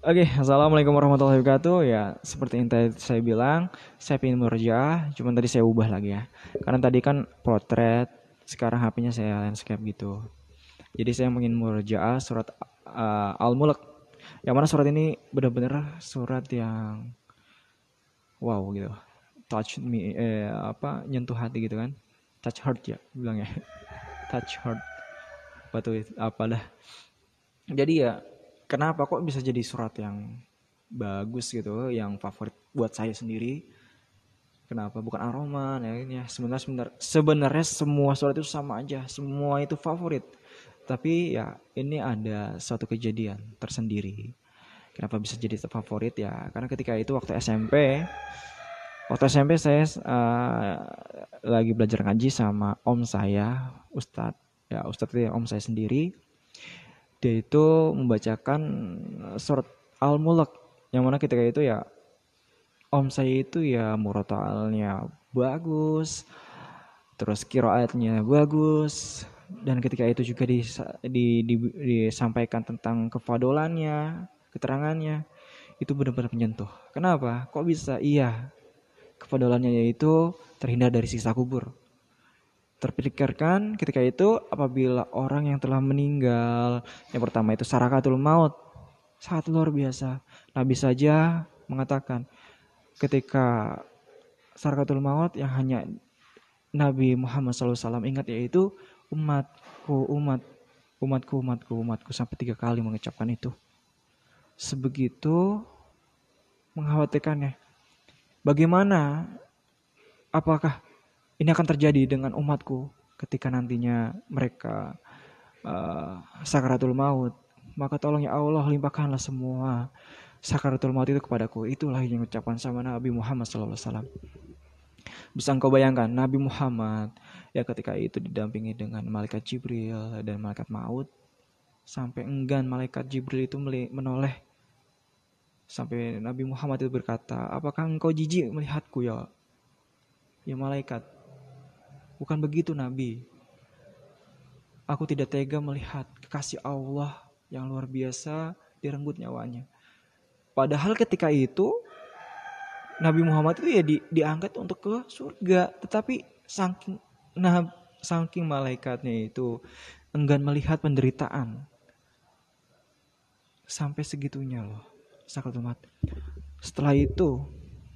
Oke, assalamualaikum warahmatullahi wabarakatuh. Ya, seperti yang tadi saya bilang, saya ingin merja, cuman tadi saya ubah lagi ya. Karena tadi kan potret, sekarang HP-nya saya landscape gitu. Jadi saya ingin merja surat Al-Mulk. Yang mana surat ini benar-benar surat yang wow gitu. Touch me, nyentuh hati gitu kan. Touch heart ya, bilang ya. Touch heart. Apa tuh, apalah. Jadi ya, kenapa kok bisa jadi surat yang bagus gitu, yang favorit buat saya sendiri? Kenapa bukan Ar-Rahman ya ini ya? Sebenarnya semua surat itu sama aja, semua itu favorit. Tapi ya ini ada suatu kejadian tersendiri. Kenapa bisa jadi favorit ya? Karena ketika itu waktu SMP saya lagi belajar ngaji sama om saya, Ustadz. Ya Ustadz itu ya om saya sendiri. Dia itu membacakan surat Al-Mulk, yang mana ketika itu ya om saya itu ya murotalnya bagus, terus kiroatnya bagus, dan ketika itu juga disampaikan tentang kefadolannya, keterangannya, itu benar-benar menyentuh. Kenapa? Kok bisa? Iya, kefadolannya yaitu terhindar dari siksa kubur. Terpikirkan ketika itu apabila orang yang telah meninggal, yang pertama itu sarakatul maut, sangat luar biasa. Nabi saja mengatakan ketika sarakatul maut yang hanya Nabi Muhammad SAW ingat yaitu umatku, umatku sampai 3 kali mengucapkan itu. Sebegitu mengkhawatirkannya. Bagaimana? Apakah ini akan terjadi dengan umatku ketika nantinya mereka sakaratul maut? Maka tolong ya Allah limpahkanlah semua sakaratul maut itu kepadaku. Itulah yang diucapkan sama Nabi Muhammad SAW. Bisa engkau bayangkan Nabi Muhammad ya ketika itu didampingi dengan malaikat Jibril dan malaikat maut, sampai enggan malaikat Jibril itu menoleh, sampai Nabi Muhammad itu berkata, apakah engkau jijik melihatku ya malaikat? Bukan begitu Nabi, aku tidak tega melihat kekasih Allah yang luar biasa direnggut nyawanya. Padahal ketika itu Nabi Muhammad itu ya diangkat untuk ke surga, tetapi saking malaikatnya itu enggan melihat penderitaan sampai segitunya loh sakratul maut. Setelah itu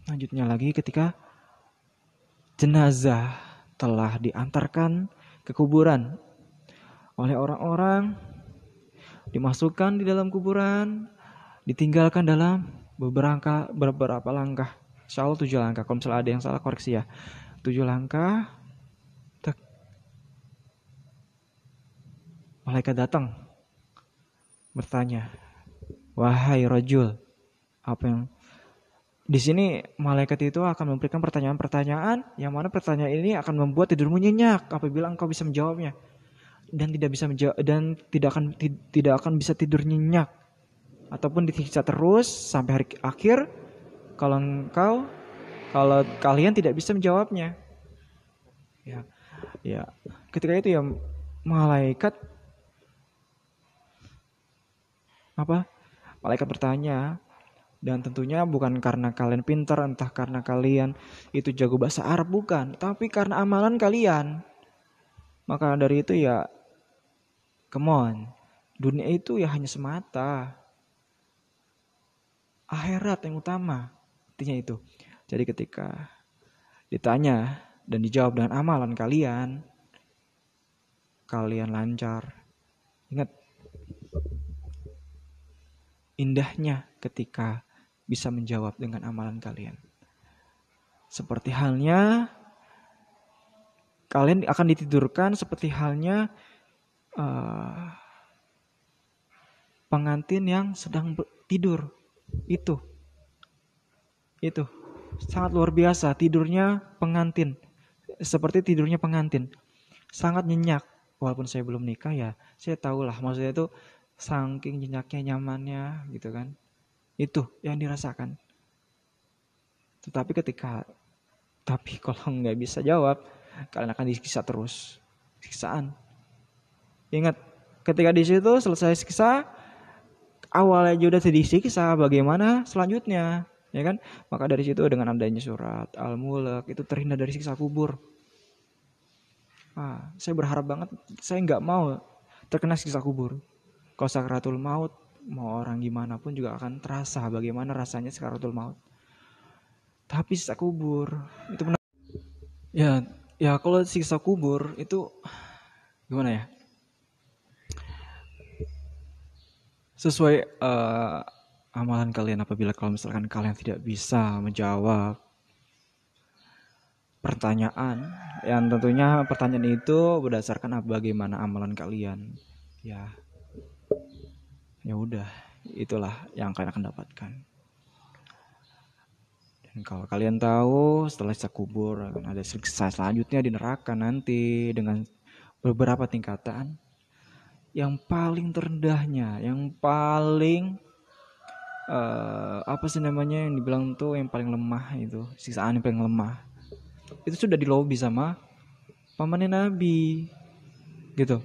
lanjutnya lagi ketika jenazah telah diantarkan ke kuburan oleh orang-orang, dimasukkan di dalam kuburan, ditinggalkan dalam beberapa langkah. Insya Allah 7 langkah. Kalau misalnya ada yang salah koreksi ya. 7 langkah. Malaikat datang bertanya, wahai rajul, apa yang di sini malaikat itu akan memberikan pertanyaan-pertanyaan yang mana pertanyaan ini akan membuat tidurmu nyenyak apabila engkau bisa menjawabnya, dan tidak bisa menjawab dan tidak akan bisa tidur nyenyak ataupun disiksa terus sampai hari akhir kalau kalian tidak bisa menjawabnya. Ya, ya. Ketika itu ya malaikat apa? Malaikat bertanya, dan tentunya bukan karena kalian pintar, entah karena kalian itu jago bahasa Arab, bukan, tapi karena amalan kalian. Maka dari itu ya, come on, dunia itu ya hanya semata, akhirat yang utama, artinya itu. Jadi ketika ditanya dan dijawab dengan amalan kalian, kalian lancar. Ingat, indahnya ketika bisa menjawab dengan amalan kalian. Seperti halnya kalian akan ditidurkan seperti halnya pengantin yang sedang tidur. Itu sangat luar biasa tidurnya pengantin. Seperti tidurnya pengantin. Sangat nyenyak. Walaupun saya belum nikah ya, saya tahulah maksudnya itu saking nyenyaknya, nyamannya gitu kan. Itu yang dirasakan. Tapi kalau nggak bisa jawab, kalian akan disiksa terus. Siksaan. Ingat, ketika di situ selesai siksa, awal aja udah disiksa, bagaimana selanjutnya, ya kan? Maka dari situ dengan adanya surat Al-Mulk itu terhindar dari siksa kubur. Saya berharap banget, saya nggak mau terkena siksa kubur. Kalau sakaratul maut, mau orang gimana pun juga akan terasa bagaimana rasanya sakaratul maut. Tapi siksa kubur itu benar. Ya kalau siksa kubur itu gimana ya? Sesuai amalan kalian, apabila kalau misalkan kalian tidak bisa menjawab pertanyaan, yang tentunya pertanyaan itu berdasarkan bagaimana amalan kalian. Ya udah, itulah yang kalian akan dapatkan. Dan kalau kalian tahu setelah siksa kubur akan ada siksa selanjutnya di neraka nanti dengan beberapa tingkatan. Yang paling terendahnya, yang paling yang dibilang tuh yang paling lemah, itu siksaan yang paling lemah itu sudah dilobi sama pamannya Nabi gitu.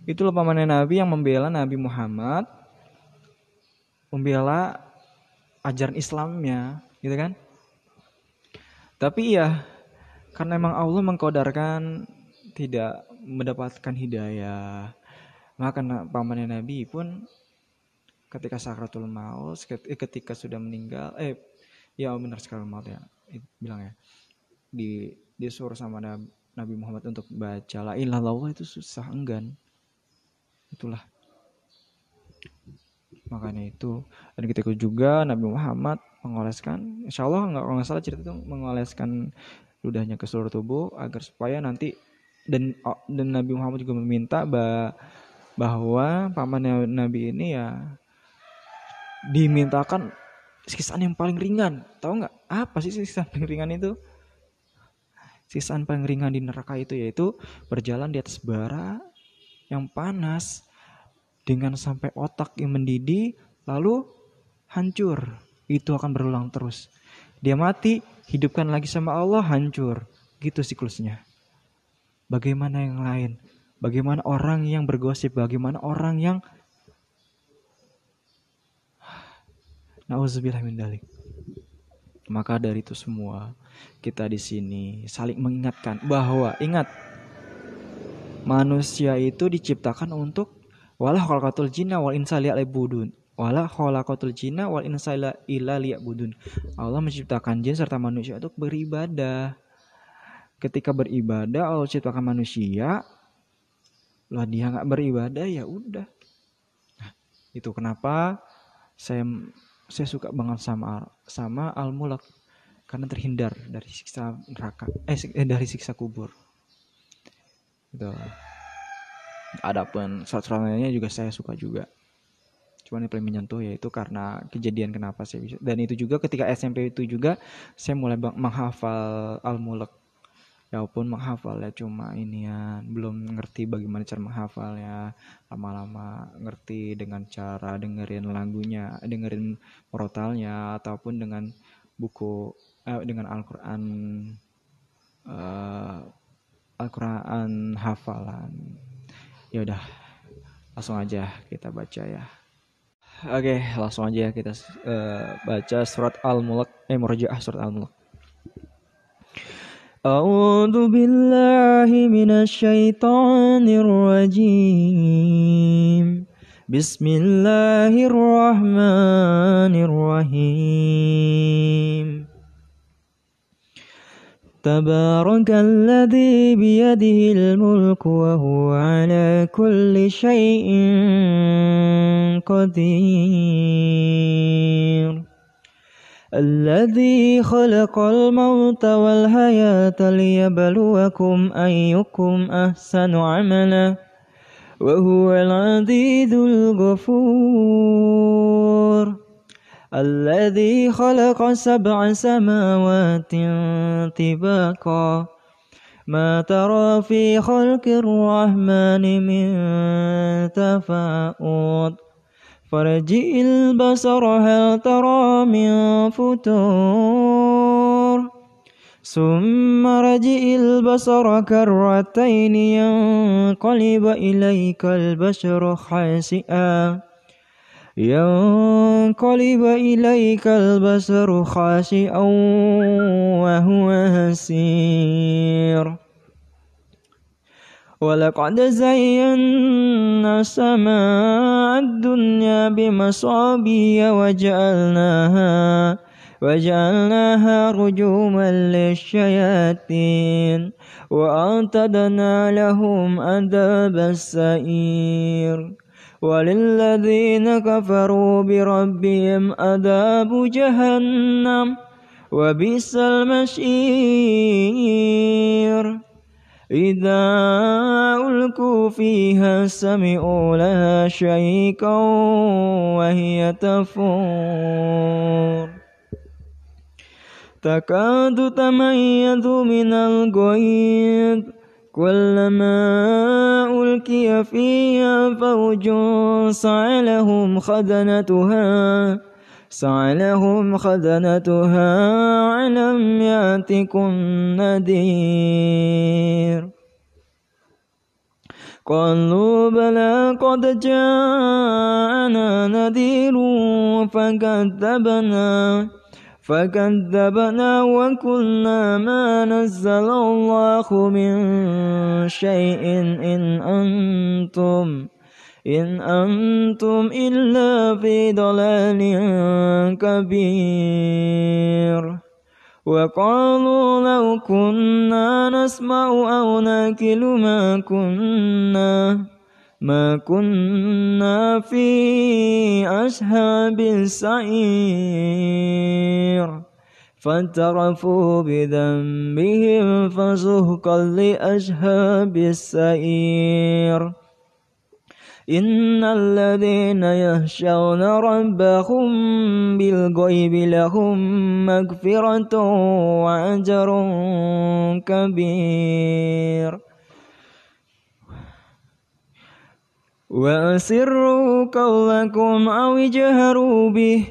Itulah pamannya Nabi yang membela Nabi Muhammad, membela ajaran Islamnya gitu kan. Tapi ya karena memang Allah mengkodarkan tidak mendapatkan hidayah, maka pamannya Nabi pun ketika sakratul maut, ketika sudah meninggal, ya benar sekali maut ya, bilang ya, disuruh sama Nabi Muhammad untuk baca la ilaha illallah, itu susah, enggan. Itulah makanya itu. Dan ketika juga Nabi Muhammad mengoleskan, insya Allah kalau nggak salah cerita itu, mengoleskan ludahnya ke seluruh tubuh agar supaya nanti, dan Nabi Muhammad juga meminta bahwa paman Nabi ini ya dimintakan siksaan yang paling ringan. Tahu nggak apa sih siksaan paling ringan itu? Siksaan paling ringan di neraka itu yaitu berjalan di atas bara yang panas dengan sampai otak yang mendidih lalu hancur. Itu akan berulang terus. Dia mati, hidupkan lagi sama Allah, hancur. Gitu siklusnya. Bagaimana yang lain? Bagaimana orang yang bergosip? Bagaimana orang yang na'udzubillah min dzalik. Maka dari itu semua, kita di sini saling mengingatkan bahwa ingat, manusia itu diciptakan untuk wala khalaqatul jinna wal insa liya'budun. Wala khalaqatul jinna wal insa illa liya'budun. Allah menciptakan jin serta manusia untuk beribadah. Ketika beribadah, Allah ciptakan manusia, lah dia nggak beribadah, ya udah. Nah, itu kenapa saya suka banget sama Al-Mulk, karena terhindar dari siksa neraka, dari siksa kubur. Gitu. Adapun surat-surat lainnya juga saya suka juga. Cuman yang paling menyentuh yaitu karena kejadian kenapa saya bisa. Dan itu juga ketika SMP itu juga saya mulai menghafal Al-Mulk. Ya walaupun menghafal ya cuma inian, belum ngerti bagaimana cara menghafal ya. Lama-lama ngerti dengan cara dengerin lagunya, dengerin murotalnya, ataupun dengan buku dengan Al-Quran hafalan. Ya udah, langsung aja kita baca ya. Oke, langsung aja kita baca surat Al-Mulk, Murojaah surat Al-Mulk. A'udzu billahi minasyaitonir rajim. Bismillahirrahmanirrahim. Tabarakalladzi biyadihil mulku wa huwa ala kulli syai'in qadir. Alladzi khalaqal mauta wal hayata liyabluwakum ayyukum ahsanu amala wa huwal azizul ghafur. Alladzi khalaqa sab'a samawati tibaqa ma tara fi khalqir rahmani min tafa'ud farji'il basara hal tara min futur summa raji'il basara karrataini yanqaliba ilaikal basharu khasi'a ينقلب إليك البصر خاسئا وهو حسير ولقد زينا السماء الدنيا بمصابيح وجعلناها رجوما للشياطين وأعتدنا لهم عذاب السعير وللذين كفروا بربهم عذاب جهنم وبئس المصير إذا ألقوا فيها سمعوا لها شهيقا وهي تفور تكاد تميز من الغيظ كلما ألقي فيها فوج سألهم خزنتها ألم يأتكم نذير قالوا بلى قد جاءنا نذير فكذبنا وقلنا ما نزل الله من شيء إن أنتم إلا في ضلال كبير وقالوا لو كنا نسمع أو ناكل ما كنا في أصحاب السعير فاعترفوا بذنبهم فسحقا لأصحاب السعير إن الذين يخشون ربهم بالغيب لهم مغفرة وأجر كبير وأسروا قولكم أو اجهروا به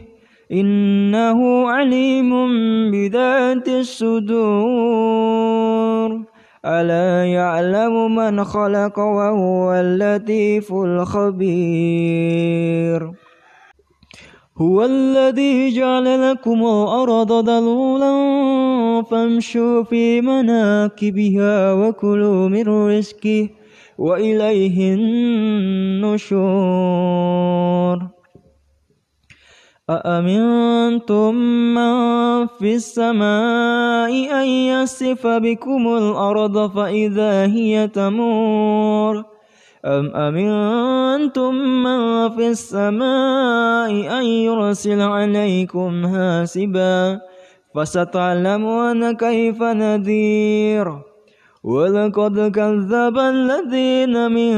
إنه عليم بذات الصدور ألا يعلم من خلق وهو اللطيف الخبير هو الذي جعل لكم الأرض ذلولا فامشوا في مناكبها وكلوا من رزقه وإليه النشور أأمنتم من في السماء أن يخسف بكم الأرض فإذا هي تمور أم أمنتم من في السماء أن يرسل عليكم حاسبا فستعلمون كيف نذير ولقد كذب الذين من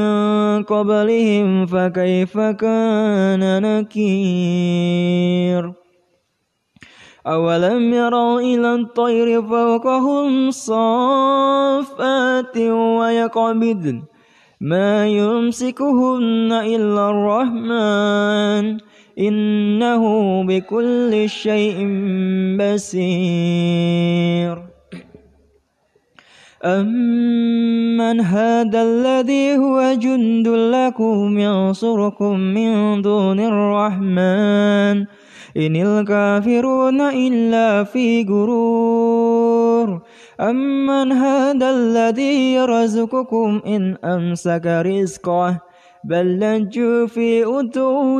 قبلهم فكيف كان نكير أولم يروا إلى الطير فوقهم صافات ويقبضن ما يمسكهن إلا الرحمن إنه بكل شيء بصير أمن هذا الذي هو جند لكم ينصركم من دون الرحمن إن الكافرون إلا في غرور أمن هذا الذي يرزقكم إن أمسك رزقه بل لجوا في عتو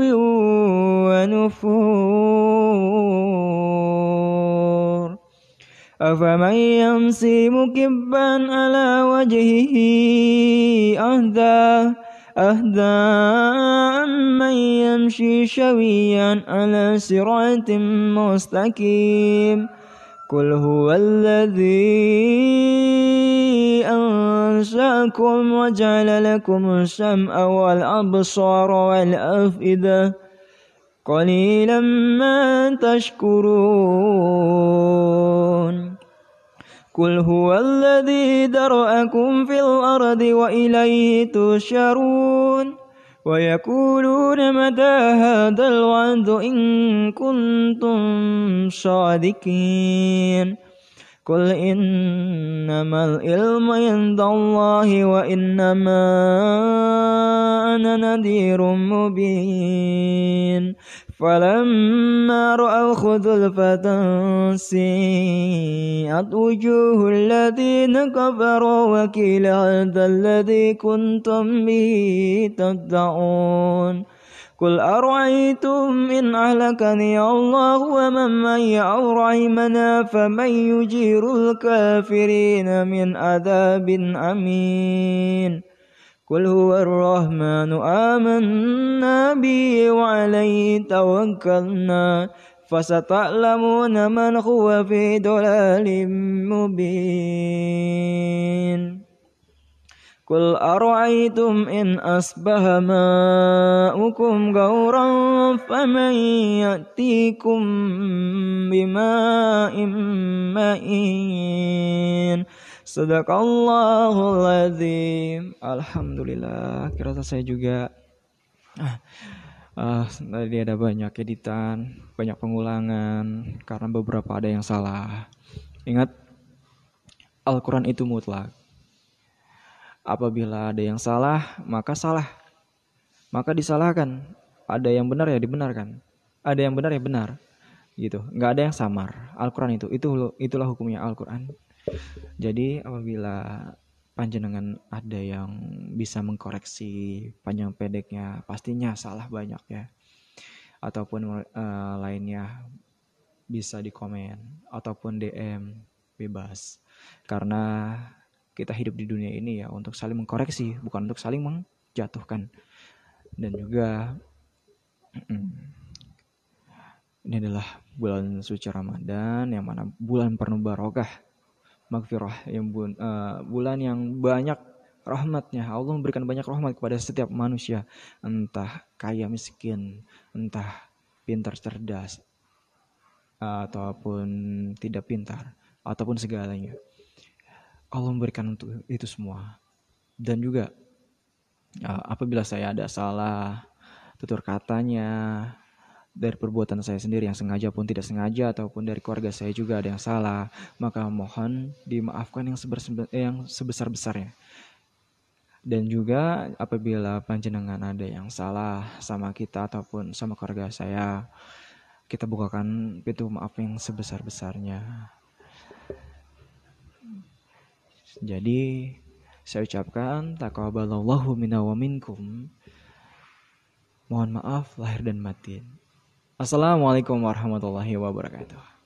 ونفور أفمن يمشي مكبا على وجهه أهدى أمن يمشي سويا على صراط مستقيم قل هو الذي أنشأكم وجعل لكم السمع والأبصار والأفئدة قليلا ما تشكرون قل هو الذي ذرأكم في الأرض وإليه تحشرون ويقولون متى هذا الوعد إن كنتم صادقين Qul innamal ilmu indallahi wa innama ana nadhirum mubin. فلما رأوا الخذلفة سيئت وجوه الذين كفروا وقيل هذا الذي كنتم به تدعون قل أرأيتم إن أهلكني الله ومن معي أو رحمنا فمن يجير الكافرين من عذاب أليم قل هو الرحمن آمنا به وعليه توكلنا فستعلمون من هو في ضلال مبين قل أرأيتم إن أصبح ماؤكم غورا فمن يأتيكم بماء معين Sadaqallahul azim. Alhamdulillah. Kira saya juga tadi ada banyak editan, banyak pengulangan karena beberapa ada yang salah. Ingat, Al-Quran itu mutlak. Apabila ada yang salah, maka disalahkan. Ada yang benar ya dibenarkan. Ada yang benar ya benar. Gitu. Nggak ada yang samar. Al-Quran itulah hukumnya Al-Quran. Jadi apabila panjenengan ada yang bisa mengkoreksi panjang pendeknya, pastinya salah banyak ya. Ataupun lainnya bisa di komen ataupun DM, bebas. Karena kita hidup di dunia ini ya untuk saling mengkoreksi, bukan untuk saling menjatuhkan. Dan juga ini adalah bulan suci Ramadan yang mana bulan penuh barokah, magfirah, yang bulan yang banyak rahmatnya. Allah memberikan banyak rahmat kepada setiap manusia, entah kaya miskin, entah pintar cerdas ataupun tidak pintar, ataupun segalanya. Allah memberikan untuk itu semua. Dan juga apabila saya ada salah tutur katanya, dari perbuatan saya sendiri yang sengaja pun tidak sengaja, ataupun dari keluarga saya juga ada yang salah, maka mohon dimaafkan yang sebesar-besarnya. Dan juga apabila panjenengan ada yang salah sama kita ataupun sama keluarga saya, kita bukakan pintu maaf yang sebesar-besarnya. Jadi saya ucapkan taqabbalallahu minna wa minkum. Mohon maaf lahir dan batin. Assalamualaikum warahmatullahi wabarakatuh.